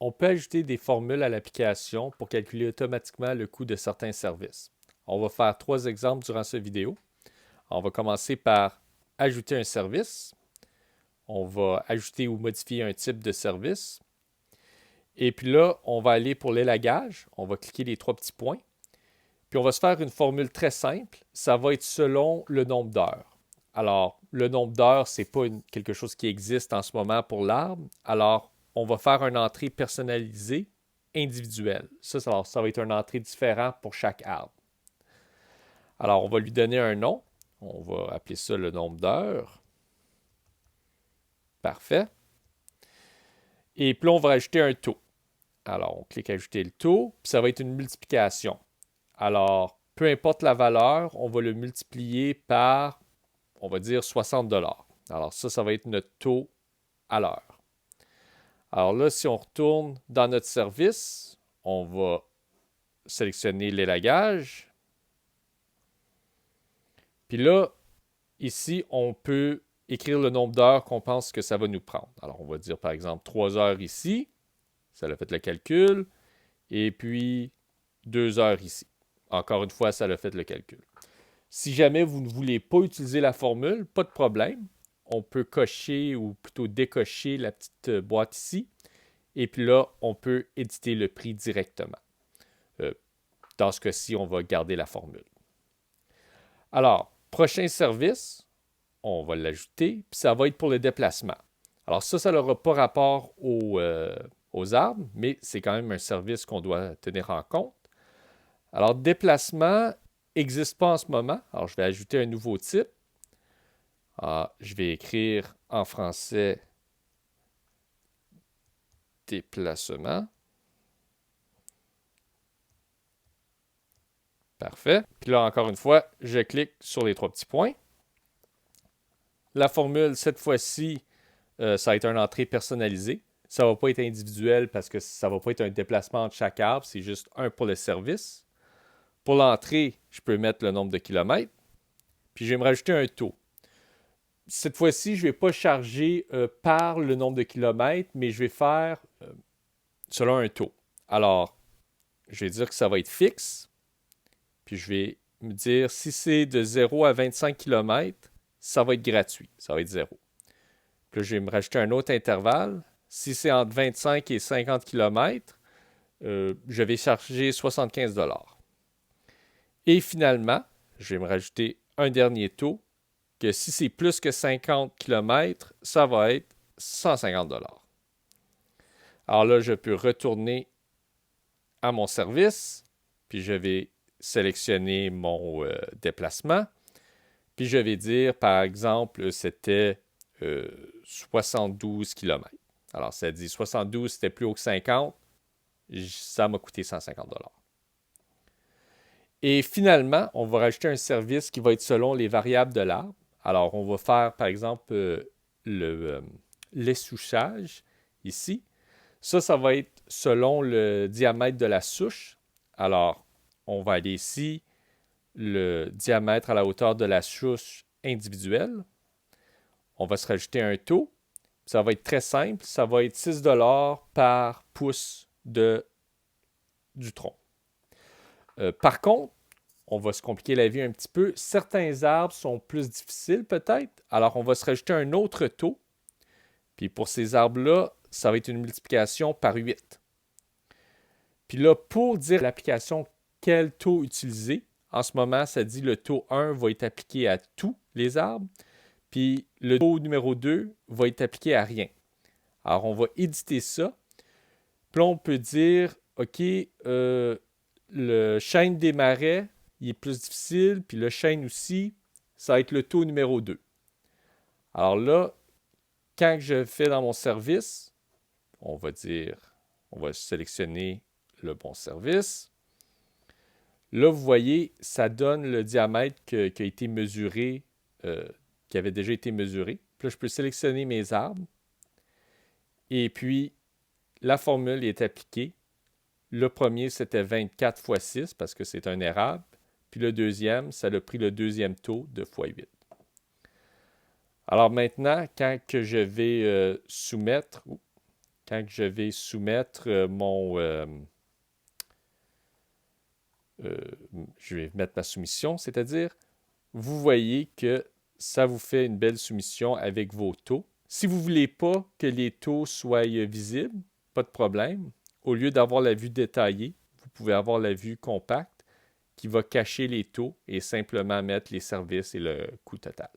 on peut ajouter des formules à l'application pour calculer automatiquement le coût de certains services. On va faire 3 exemples durant cette vidéo. On va commencer par ajouter un service. On va ajouter ou modifier un type de service. Et puis là, on va aller pour l'élagage. On va cliquer les 3 petits points. Puis on va se faire une formule très simple. Ça va être selon le nombre d'heures. Alors, le nombre d'heures, ce n'est pas quelque chose qui existe en ce moment pour l'arbre. Alors, on va faire une entrée personnalisée individuelle. Ça va être une entrée différente pour chaque arbre. Alors, on va lui donner un nom. On va appeler ça le nombre d'heures. Parfait. Et puis là, on va rajouter un taux. Alors, on clique Ajouter le taux, puis ça va être une multiplication. Alors, peu importe la valeur, on va le multiplier par, on va dire, 60 $. Alors, ça va être notre taux à l'heure. Alors là, si on retourne dans notre service, on va sélectionner l'élagage. Puis là, ici, on peut écrire le nombre d'heures qu'on pense que ça va nous prendre. Alors, on va dire par exemple 3 heures ici. Ça a fait le calcul. Et puis 2 heures ici. Encore une fois, ça a fait le calcul. Si jamais vous ne voulez pas utiliser la formule, pas de problème. On peut cocher ou plutôt décocher la petite boîte ici. Et puis là, on peut éditer le prix directement. Dans ce cas-ci, on va garder la formule. Alors, prochain service, on va l'ajouter, puis ça va être pour le déplacement. Alors ça n'aura pas rapport aux arbres, mais c'est quand même un service qu'on doit tenir en compte. Alors, déplacement n'existe pas en ce moment. Alors, je vais ajouter un nouveau type. Je vais écrire en français déplacement. Parfait. Puis là, encore une fois, je clique sur les 3 petits points. La formule, cette fois-ci, ça va être une entrée personnalisée. Ça ne va pas être individuel parce que ça ne va pas être un déplacement de chaque arbre. C'est juste un pour le service. Pour l'entrée, je peux mettre le nombre de kilomètres. Puis je vais me rajouter un taux. Cette fois-ci, je ne vais pas charger par le nombre de kilomètres, mais je vais faire selon un taux. Alors, je vais dire que ça va être fixe. Puis je vais me dire, si c'est de 0 à 25 km, ça va être gratuit. Ça va être 0. Puis là, je vais me rajouter un autre intervalle. Si c'est entre 25 et 50 km, je vais charger 75 $. Et finalement, je vais me rajouter un dernier taux, que si c'est plus que 50 km, ça va être 150 $. Alors là, je peux retourner à mon service, puis je vais sélectionner mon déplacement, puis je vais dire, par exemple, c'était 72 km. Alors, ça dit 72, c'était plus haut que 50, ça m'a coûté 150 $. Et finalement, on va rajouter un service qui va être selon les variables de l'arbre. Alors, on va faire, par exemple, l'essouchage ici. Ça va être selon le diamètre de la souche. Alors, on va aller ici, le diamètre à la hauteur de la souche individuelle. On va se rajouter un taux. Ça va être très simple. Ça va être 6 $ par pouce du tronc. Par contre, on va se compliquer la vie un petit peu. Certains arbres sont plus difficiles peut-être. Alors, on va se rajouter un autre taux. Puis pour ces arbres-là, ça va être une multiplication par 8. Puis là, pour dire l'application quel taux utiliser, en ce moment, ça dit le taux 1 va être appliqué à tous les arbres. Puis le taux numéro 2 va être appliqué à rien. Alors, on va éditer ça. Puis là, on peut dire, OK, le chêne des marais, il est plus difficile. Puis le chêne aussi, ça va être le taux numéro 2. Alors là, quand je fais dans mon service, on va sélectionner le bon service. Là, vous voyez, ça donne le diamètre qui a été mesuré, qui avait déjà été mesuré. Puis là, je peux sélectionner mes arbres. Et puis, la formule est appliquée. Le premier, c'était 24 fois 6 parce que c'est un érable. Puis le deuxième, ça a pris le deuxième taux de fois 8. Alors maintenant, quand que je vais soumettre, quand je vais soumettre je vais mettre ma soumission, c'est-à-dire, vous voyez que ça vous fait une belle soumission avec vos taux. Si vous ne voulez pas que les taux soient visibles, pas de problème. Au lieu d'avoir la vue détaillée, vous pouvez avoir la vue compacte qui va cacher les taux et simplement mettre les services et le coût total.